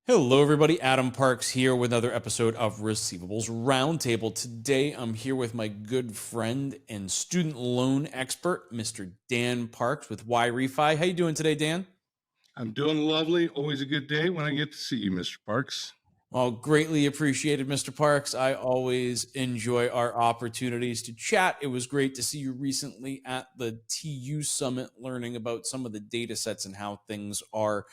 Hello, everybody. Adam Parks here with another episode of Receivables Roundtable. Today, I'm here with my good friend and student loan expert, Mr. Dan Parks with Yrefy. How you doing today, Dan? I'm doing lovely. Always a good day when I get to see you, Mr. Parks. Well, greatly appreciated, Mr. Parks. I always enjoy our opportunities to chat. It was great to see you recently at the TU Summit, learning about some of the data sets and how things are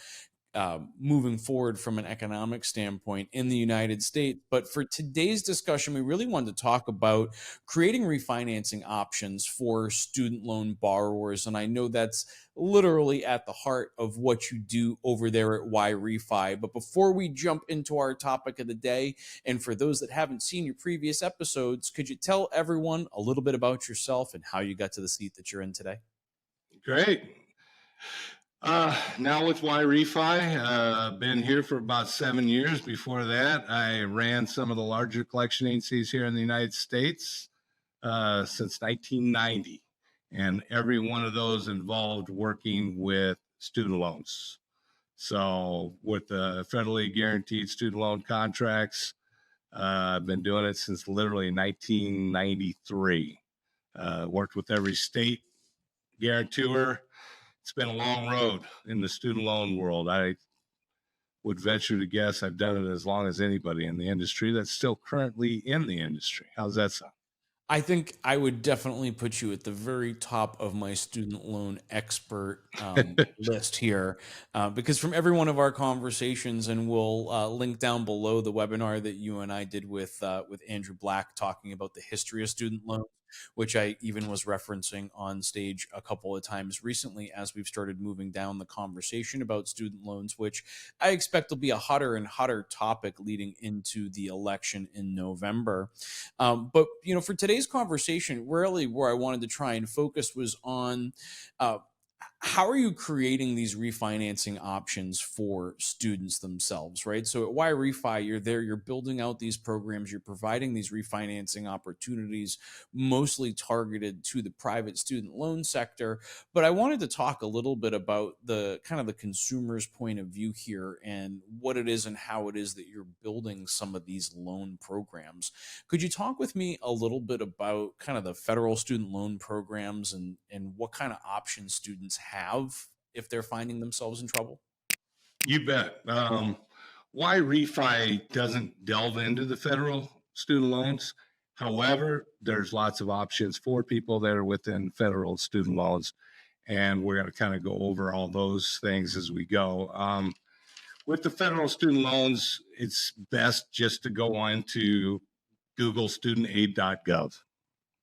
moving forward from an economic standpoint in the United States. But for today's discussion, we really wanted to talk about creating refinancing options for student loan borrowers. And I know that's literally at the heart of what you do over there at Yrefy. But before we jump into our topic of the day, and for those that haven't seen your previous episodes, could you tell everyone a little bit about yourself and how you got to the seat that you're in today? Great. Now with Yrefy, been here for about 7 years. Before that, I ran some of the larger collection agencies here in the United States since 1990. And every one of those involved working with student loans. So with the federally guaranteed student loan contracts, I've been doing it since literally 1993. Worked with every state guarantor. It's been a long road in the student loan world. I would venture to guess I've done it as long as anybody in the industry that's still currently in the industry. How's that sound? I think I would definitely put you at the very top of my student loan expert list here, because from every one of our conversations, and we'll link down below the webinar that you and I did with Andrew Black talking about the history of student loans, which I even was referencing on stage a couple of times recently as we've started moving down the conversation about student loans, which I expect will be a hotter and hotter topic leading into the election in November. But for today's conversation, really where I wanted to try and focus was on uh, how are you creating these refinancing options for students themselves, right? So at Yrefy, you're there, you're building out these programs, you're providing these refinancing opportunities, mostly targeted to the private student loan sector. But I wanted to talk a little bit about the kind of the consumer's point of view here and what it is and how it is that you're building some of these loan programs. Could you talk with me a little bit about kind of the federal student loan programs and what kind of options students have if they're finding themselves in trouble? You bet. Why Refi doesn't delve into the federal student loans. However, there's lots of options for people that are within federal student loans. And we're going to kind of go over all those things as we go. With the federal student loans, it's best just to go on to Google studentaid.gov.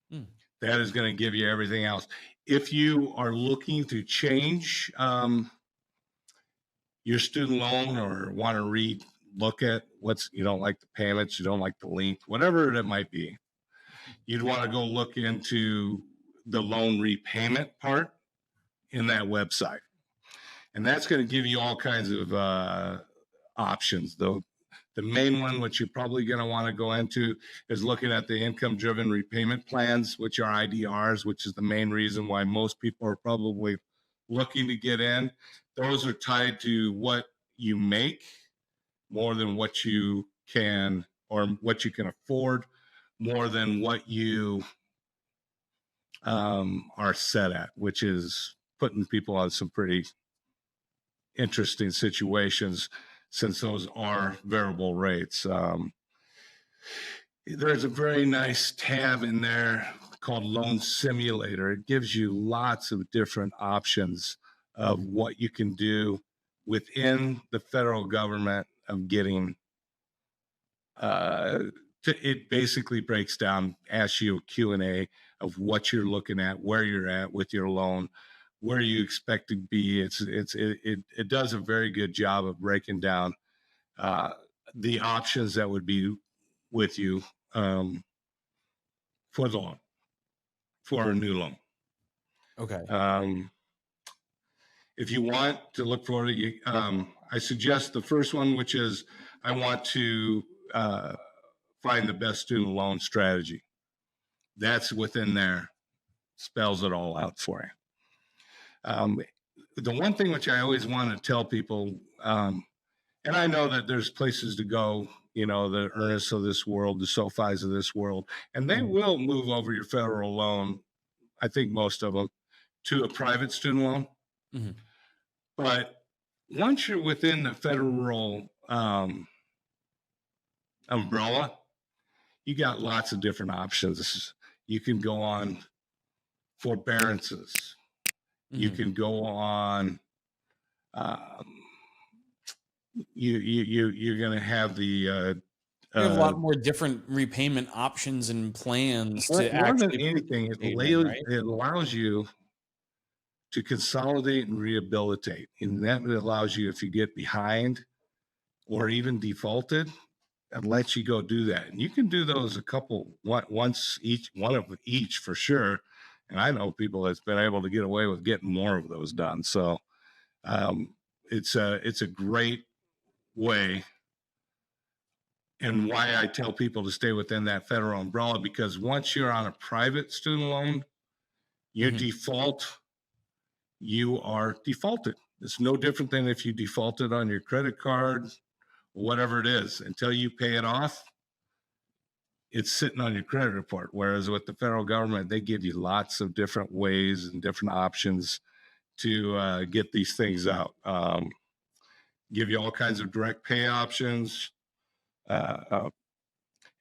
Hmm. That is going to give you everything else. If you are looking to change your student loan or want to look at what's, you don't like the payments, you don't like the length, whatever it might be, you'd want to go look into the loan repayment part in that website. And that's going to give you all kinds of options. Though the main one, which you're probably going to want to go into, is looking at the income driven repayment plans, which are IDRs, which is the main reason why most people are probably looking to get in. Those are tied to what you make more than what you can, or what you can afford more than what you are set at, which is putting people on some pretty interesting situations since those are variable rates. There's a very nice tab in there called Loan Simulator. It gives you lots of different options of what you can do within the federal government of getting. It basically breaks down, asks you a Q&A of what you're looking at, where you're at with your loan, where you expect to be. It does a very good job of breaking down the options that would be with you for the loan, for a new loan. Okay. If you want to look for it, I suggest the first one, which is I want to find the best student loan strategy. That's within there, spells it all out for you. The one thing which I always want to tell people, And I know that there's places to go, the Earnests of this world, the SoFis of this world, and they Mhm. will move over your federal loan. I think most of them to a private student loan. Mhm. But once you're within the federal umbrella, you got lots of different options. You can go on forbearances. You Mhm. can go on. Um, you're going to have the You have a uh, lot more different repayment options and plans more, to more than actually anything, participate in, right? it allows you to consolidate and rehabilitate, and that allows you if you get behind or even defaulted, it lets you go do that. And you can do those a couple once each, one of each for sure. And I know people that's been able to get away with getting more of those done. So um, it's a great way, and why I tell people to stay within that federal umbrella, because once you're on a private student loan, your Mhm. default, you are defaulted. It's no different than if you defaulted on your credit card, whatever it is. Until you pay it off, it's sitting on your credit report. Whereas with the federal government, they give you lots of different ways and different options to get these things out. Give you all kinds of direct pay options, uh, uh,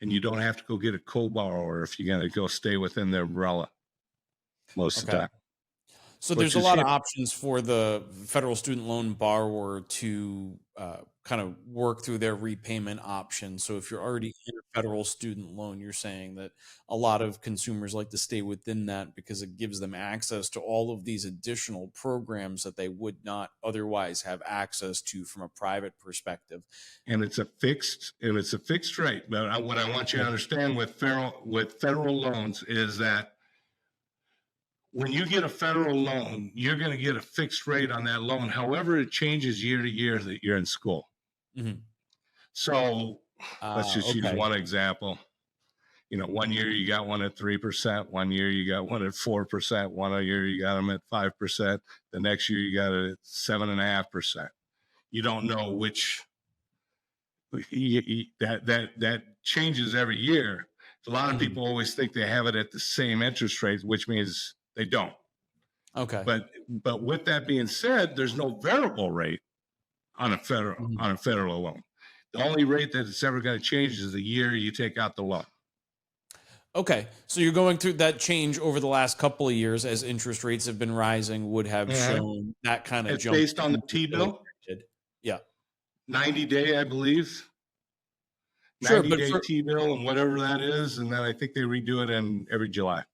and you don't have to go get a co-borrower if you're going to go stay within the umbrella most of the Okay. time, So there's which a is lot of huge. options for the federal student loan borrower to kind of work through their repayment options. So if you're already in a federal student loan, you're saying that a lot of consumers like to stay within that because it gives them access to all of these additional programs that they would not otherwise have access to from a private perspective. And it's a fixed rate. But what I want you to Okay. understand with federal loans is that when you get a federal loan, you're going to get a fixed rate on that loan. However, it changes year to year that you're in school. Mhm. So let's just use Okay. one example. One year you got one at 3%, one year you got one at 4%, one year you got them at 5%, the next year you got it at 7.5%. You don't know which that changes every year. A lot of Mhm. people always think they have it at the same interest rate, which means they don't. Okay. But with that being said, there's no variable rate on a Mhm. federal loan. The only rate that it's ever going to change is the year you take out the loan. Okay, so you're going through that change over the last couple of years as interest rates have been rising would have Mhm. shown that kind of It's jump based that on the you T really bill, expected. Yeah. 90-day, I believe, Sure, 90-day T bill, and whatever that is, and then I think they redo it in every July.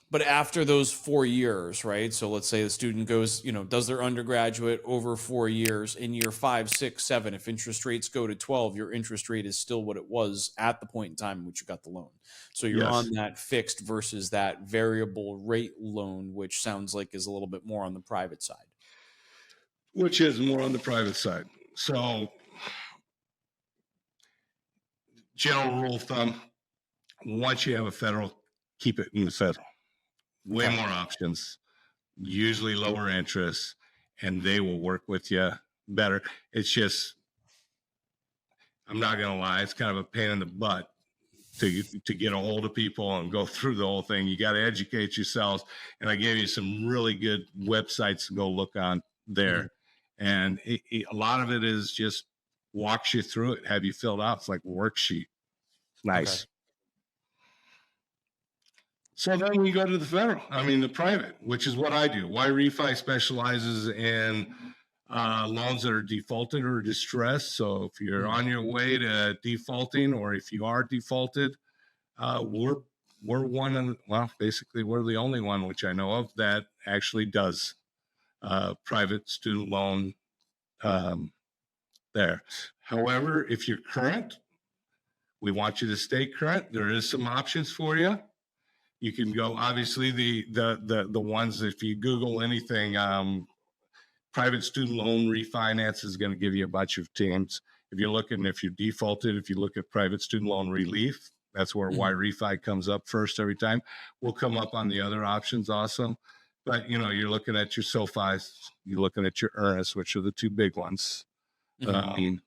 but after those 4 years, right? So let's say the student goes, does their undergraduate over 4 years. In year 5, 6, 7, if interest rates go to 12, your interest rate is still what it was at the point in time in which you got the loan. So you're on Yes, that fixed versus that variable rate loan, which sounds like is a little bit more on the private side. which is more on the private side. So, general rule of thumb: once you have a federal, keep it in the federal. Way Okay. more options, usually lower interest, and they will work with you better. It's just, I'm not gonna lie, it's kind of a pain in the butt to get a hold of people and go through the whole thing. You got to educate yourselves, and I gave you some really good websites to go look on Mhm. there. And a lot of it is just walks you through it, have you filled out. It's like a worksheet. It's Okay. nice. So then we go to the federal, I mean, the private, which is what I do. Yrefy specializes in loans that are defaulted or distressed. So if you're Mhm. on your way to defaulting, or if you are defaulted, we're one of well, basically we're the only one which I know of that actually does private student loan um, there. However, if you're current, we want you to stay current. There is some options for you. You can go obviously the ones, if you Google anything, private student loan refinance is going to give you a bunch of teams. If you're defaulted, if you look at private student loan relief, that's where Mhm. Yrefy comes up first every time. We'll come up on the other options also. But you're looking at your SoFis, you're looking at your Earnests, which are the two big ones. Mhm. Um,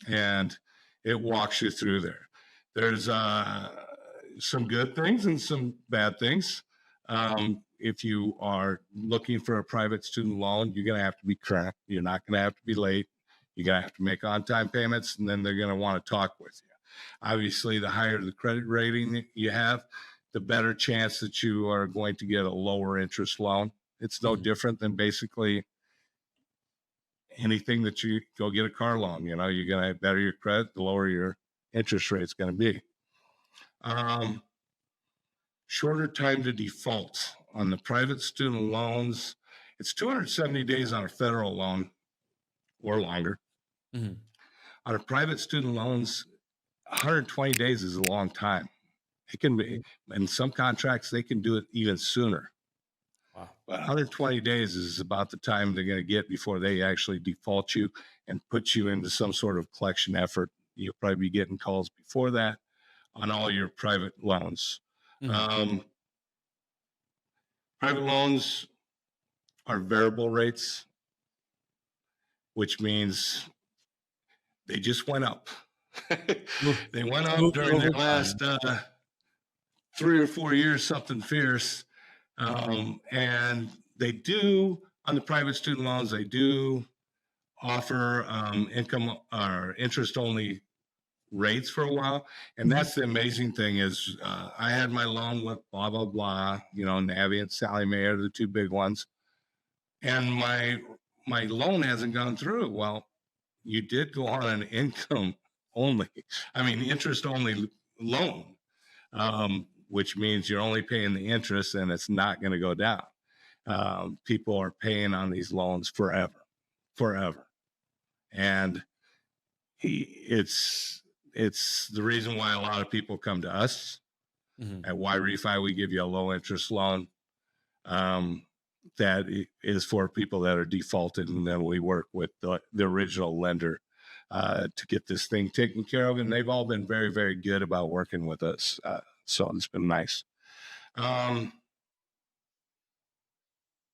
and it walks you through there. There's some good things and some bad things. If you are looking for a private student loan, you're going to have to be correct. You're not going to have to be late. You're going to have to make on-time payments, and then they're going to want to talk with you. Obviously, the higher the credit rating that you have, the better chance that you are going to get a lower interest loan. It's no different than basically anything that you go get a car loan. You're going to better your credit, the lower your interest rate is going to be. Shorter time to default on the private student loans. It's 270 days on a federal loan or longer. Mm-hmm. On a private student loans, 120 days is a long time. It can be, in some contracts, they can do it even sooner. Wow. But 120 days is about the time they're going to get before they actually default you and put you into some sort of collection effort. You'll probably be getting calls before that on all your private loans. Mm-hmm. Private loans are variable rates, which means they just went up. They went up during the last 3 or 4 years, something fierce. And they do, on the private student loans, they do offer income or interest only rates for a while. And that's the amazing thing is I had my loan with blah, blah, blah, Navy and Sally Mae are the two big ones. And my loan hasn't gone through. Well, you did go on an income only, interest only loan, which means you're only paying the interest and it's not going to go down. People are paying on these loans forever. And it's the reason why a lot of people come to us. Mm-hmm. At Yrefy, we give you a low interest loan. That is for people that are defaulted, and then we work with the original lender to get this thing taken care of. And they've all been very, very good about working with us. So it's been nice. I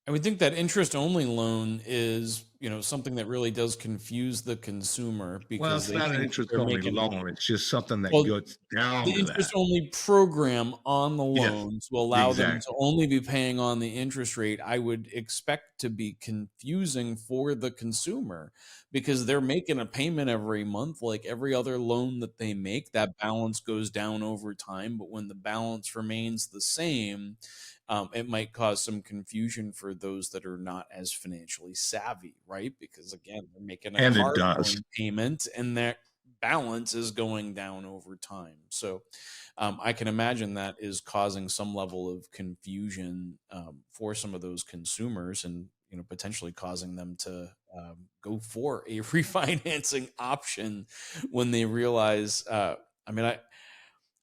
would think that interest-only loan is, something that really does confuse the consumer because it's not an interest-only loan. It's just something that goes down the to interest-only program on the loan to allow them to only be paying on the interest rate, I would expect to be confusing for the consumer because they're making a payment every month like every other loan that they make. That balance goes down over time, but when the balance remains the same, it might cause some confusion for those that are not as financially savvy, right? Because again, they're making a car loan payment and their balance is going down over time. So I can imagine that is causing some level of confusion for some of those consumers and potentially causing them to go for a refinancing option when they realize,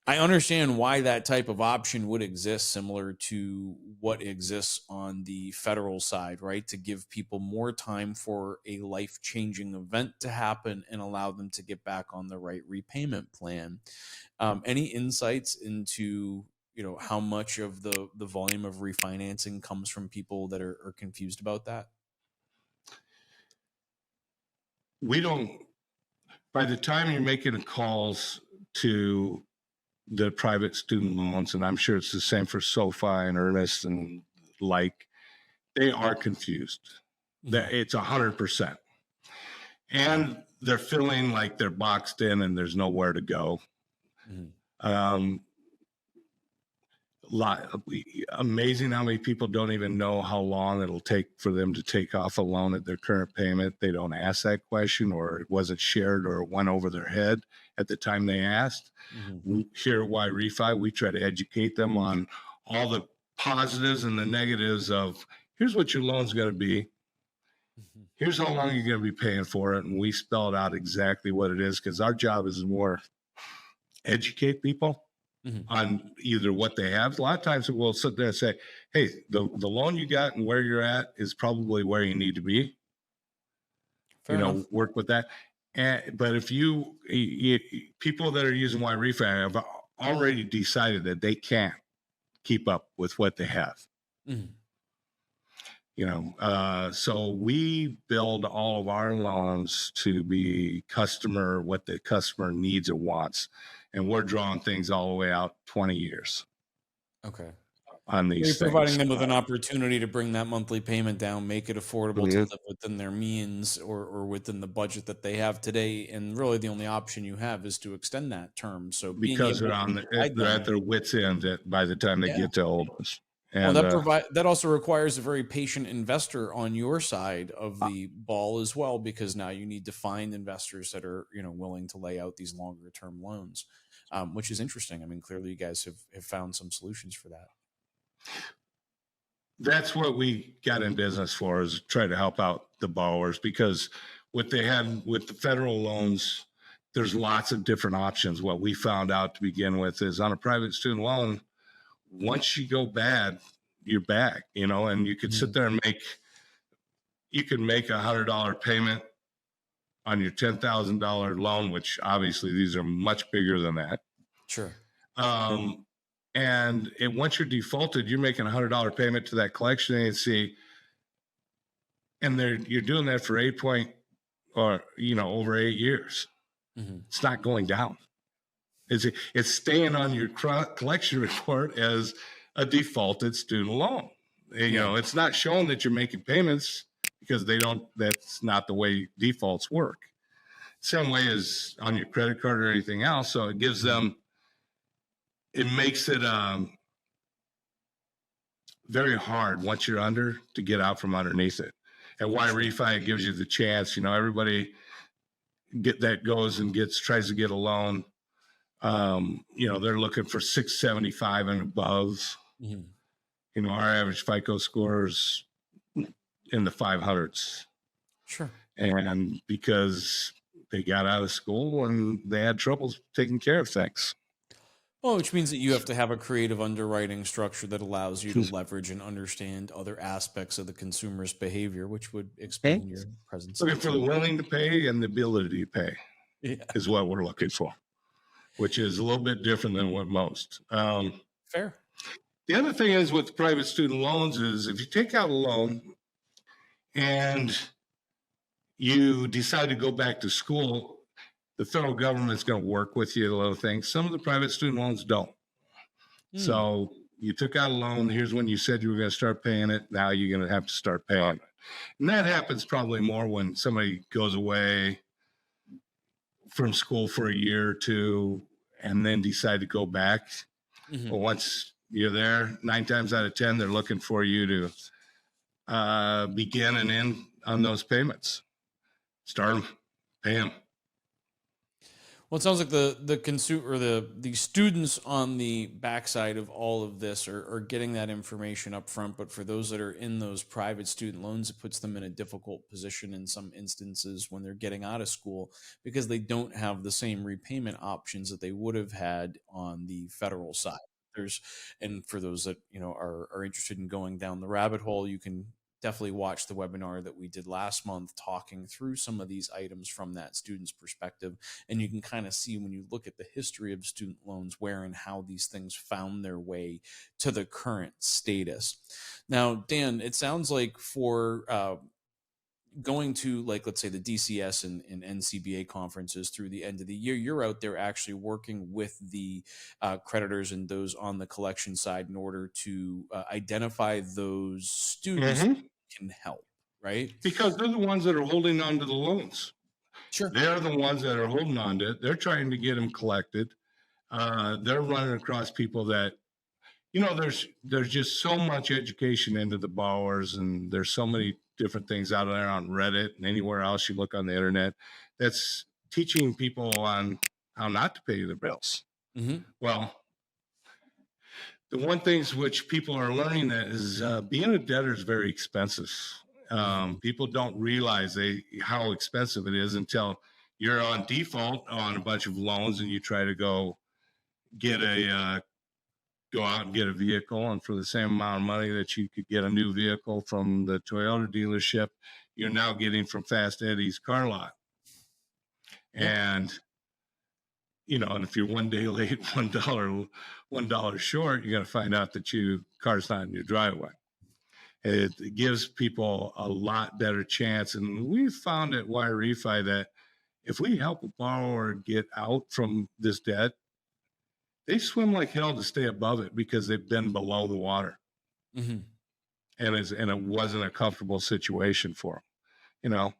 I understand why that type of option would exist, similar to what exists on the federal side, right? To give people more time for a life-changing event to happen and allow them to get back on the right repayment plan. Any insights into, how much of the volume of refinancing comes from people that are confused about that? We don't, by the time you're making calls to the private student loans, and I'm sure it's the same for SoFi and Earnest and they are confused. That it's 100%, and they're feeling like they're boxed in and there's nowhere to go. Amazing how many people don't even know how long it'll take for them to take off a loan at their current payment. They don't ask that question, or it wasn't shared, or it went over their head at the time they asked. Here at Yrefy, we try to educate them on all the positives and the negatives of here's what your loan's going to be. Here's how long you're going to be paying for it. And we spell it out exactly what it is because our job is more educate people on either what they have. A lot of times we'll sit there and say, hey, the loan you got and where you're at is probably where you need to be. Fair enough. Work with that. But if you people that are using Yrefy have already decided that they can't keep up with what they have. So we build all of our loans to be customer, what the customer needs or wants. And we're drawing things all the way out 20 years Okay. on You're these providing things. them with an opportunity to bring that monthly payment down, make it affordable to Mhm. live within their means or within the budget that they have today. And really, the only option you have is to extend that term. So being Because able to provide they're them, at their wits' end by the time they yeah. get to oldest. Well, And that also requires a very patient investor on your side of the ball as well, because now you need to find investors that are willing to lay out these longer term loans, which is interesting. I mean, clearly you guys have found some solutions for that. that's what we got in business for, is try to help out the borrowers, because what they had with the federal loans, there's lots of different options. What we found out to begin with is, on a private student loan, once you go bad, you're back, and you could sit Mhm. there and you could make $100 payment on your $10,000 loan, which obviously these are much bigger than that. Sure. Um, once you're defaulted, you're making $100 payment to that collection agency, and you're doing that for 8 point, or over 8 years. Mhm. It's not going down. It's staying on your collection report as a defaulted student loan. Yeah. It's not showing that you're making payments, because they don't. That's not the way defaults work. Same way as on your credit card or anything else. So it gives Mhm. them. It makes it very hard, once you're under, to get out from underneath it. And why Sure. refi gives you the chance. Everybody goes and tries to get a loan. They're looking for 675 and above. Mhm. Our average FICO score is in the 500s. Sure. And because they got out of school and they had troubles taking care of things. Well, which means that you have to have a creative underwriting structure that allows you to leverage and understand other aspects of the consumer's behavior, which would Okay. explain your presence. Looking for the willing to pay and the ability to pay Yeah. is what we're looking for, which is a little bit different than what most. Fair. The other thing is, with private student loans, is if you take out a loan and you decide to go back to school, the federal government's going to work with you a little things. Some of the private student loans don't. Hmm. So you took out a loan. Here's when you said you were going to start paying it. Now you're going to have to start paying it. And that happens probably more when somebody goes away from school for a year or two and then decide to go back. Mhm. Well, once you're there, 9 times out of 10, they're looking for you to begin and end on those payments. Start them, pay them. Well, it sounds like the consumer or the students on the backside of all of this are getting that information up front. But for those that are in those private student loans, it puts them in a difficult position in some instances when they're getting out of school, because they don't have the same repayment options that they would have had on the federal side. There's and for those that are interested in going down the rabbit hole, you can definitely watch the webinar that we did last month talking through some of these items from that student's perspective, and you can kind of see, when you look at the history of student loans, where and how these things found their way to the current status. Now, Dan, it sounds like for going to, like, let's say the DCS and NCBA conferences through the end of the year, you're out there actually working with the creditors and those on the collection side in order to identify those students that Mm-hmm. can help, right? Because they're the ones that are holding on to the loans. Sure. They're the ones that are holding on to it. They're trying to get them collected. They're running across people that, there's just so much education into the borrowers, and there's so many different things out there on Reddit and anywhere else you look on the internet that's teaching people on how not to pay their bills. Hmm. Well, the one things which people are learning that is, being a debtor is very expensive. Hmm. People don't realize how expensive it is until you're on default on a bunch of loans, and you try to get a go out and get a vehicle, and for the same amount of money that you could get a new vehicle from the Toyota dealership, you're now getting from Fast Eddie's car lot. Yeah. And and if you're one day late, $1 short, you're going to find out that car's not in your driveway. It gives people a lot better chance. And we found at Yrefy that if we help a borrower get out from this debt, they swim like hell to stay above it because they've been below the water, Hmm. and it wasn't a comfortable situation for them. You know,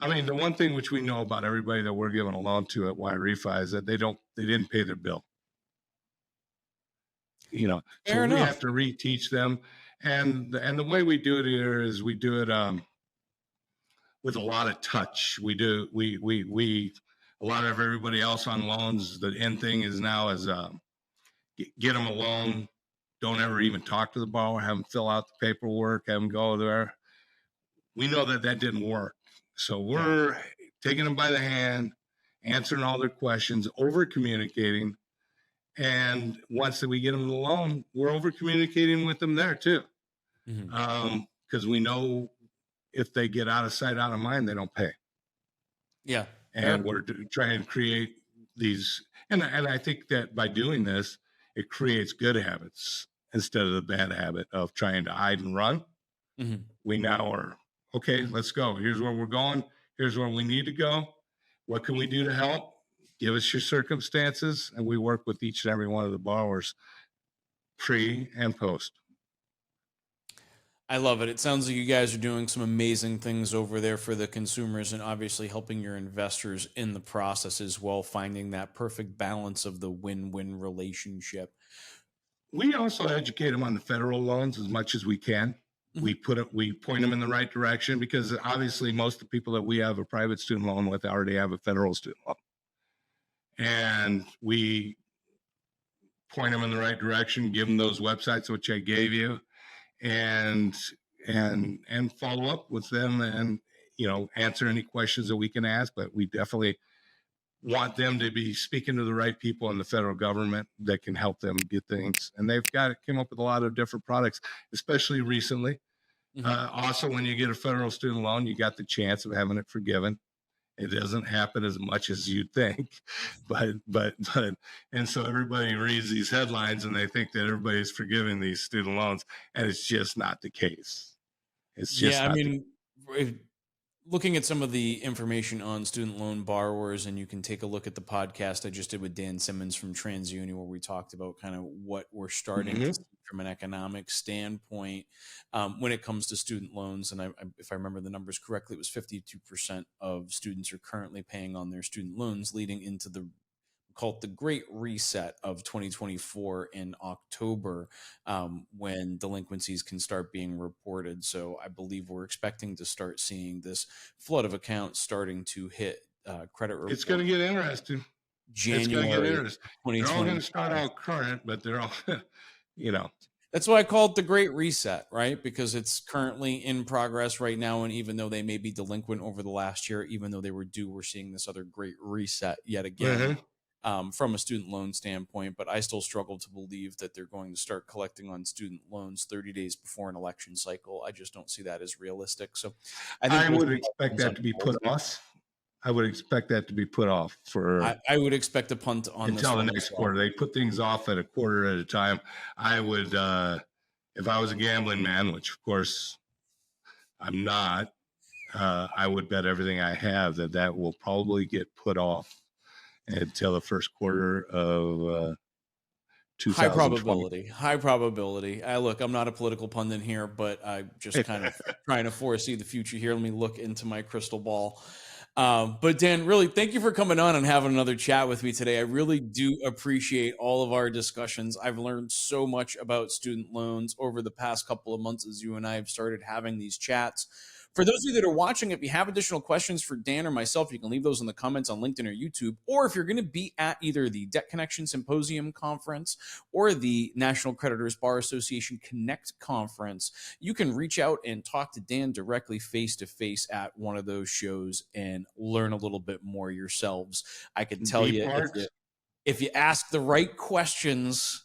I mean, the one thing which we know about everybody that we're giving a loan to at Yrefy is that they didn't pay their bill. So Fair we have enough. to reteach them, and the way we do it here is we do it with a lot of touch. We do we a lot of everybody else on loans. The end thing is now is get them a loan. Don't ever even talk to the borrower. Have them fill out the paperwork. Have them go there. We know that that didn't work, so Yeah. we're taking them by the hand, answering all their questions, over communicating. And once that we get them the loan, we're over communicating with them there too. Hmm. Because we know if they get out of sight, out of mind, they don't pay. Yeah. And Fair. we're trying to create these. And I think that by doing this, it creates good habits instead of the bad habit of trying to hide and run. Hmm. We now are, okay, let's go. Here's where we're going. Here's where we need to go. What can we do to help? Give us your circumstances. And we work with each and every one of the borrowers pre and post. I love it. It sounds like you guys are doing some amazing things over there for the consumers and obviously helping your investors in the process as well, finding that perfect balance of the win-win relationship. We also educate them on the federal loans as much as we can. Mhm. We point them in the right direction because obviously most of the people that we have a private student loan with already have a federal student loan, and we point them in the right direction, give them those websites which I gave you, and and follow up with them, and answer any questions that we can ask. But we definitely want them to be speaking to the right people in the federal government that can help them get things. And they've came up with a lot of different products, especially recently. Mhm. Also, when you get a federal student loan, you got the chance of having it forgiven. It doesn't happen as much as you'd think, but, and so everybody reads these headlines and they think that everybody's forgiving these student loans, and it's just not the case. It's Yeah, just I not the. mean, if, looking at some of the information on student loan borrowers, and you can take a look at the podcast I just did with Dan Simmons from TransUnion, where we talked about kind of what we're starting to Mhm. see from an economic standpoint when it comes to student loans. And if I remember the numbers correctly, it was 52% of students are currently paying on their student loans, leading into the called the Great Reset of 2024 in October, when delinquencies can start being reported. So I believe we're expecting to start seeing this flood of accounts starting to hit credit It's going report to get interesting. It's going to get January interesting. They're all going to start 2025. out current, but they're all, you know, That's why I call it the Great Reset, right? Because it's currently in progress right now. And even though they may be delinquent over the last year, even though they were due, we're seeing this other Great Reset yet again, Mhm. from a student loan standpoint. But I still struggle to believe that they're going to start collecting on student loans 30 days before an election cycle. I just don't see that as realistic. So I think I we'll would see how expect things that to be unfold. put off. I would expect that to be put off for I would expect a punt on this until the one as next well. quarter. They put things off at a quarter at a time. I would, if I was a gambling man, which of course I'm not, I would bet everything I have that that will probably get put off until the first quarter of High 2020. probability. High probability. I look, I'm not a political pundit here, but I'm just kind of trying to foresee the future here. Let me look into my crystal ball. But Dan, really, thank you for coming on and having another chat with me today. I really do appreciate all of our discussions. I've learned so much about student loans over the past couple of months as you and I have started having these chats. For those of you that are watching, if you have additional questions for Dan or myself, you can leave those in the comments on LinkedIn or YouTube. Or if you're going to be at either the Debt Connection Symposium Conference or the National Creditors Bar Association Connect Conference, you can reach out and talk to Dan directly face to face at one of those shows and learn a little bit more yourselves. I can tell D you Parks, if you ask the right questions,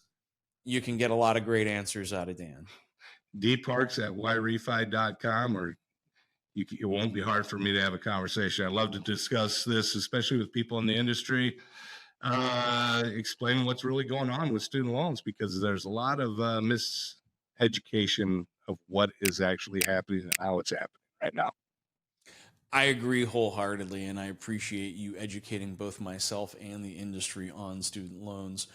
you can get a lot of great answers out of Dan. D Parks at yrefy.com, or it won't be hard for me to have a conversation. I love to discuss this, especially with people in the industry, explaining what's really going on with student loans, because there's a lot of miseducation of what is actually happening and how it's happening right now. I agree wholeheartedly, and I appreciate you educating both myself and the industry on student loans.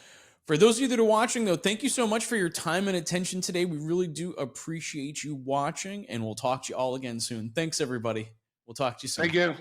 For those of you that are watching, though, thank you so much for your time and attention today. We really do appreciate you watching, and we'll talk to you all again soon. Thanks, everybody. We'll talk to you soon. Thank you.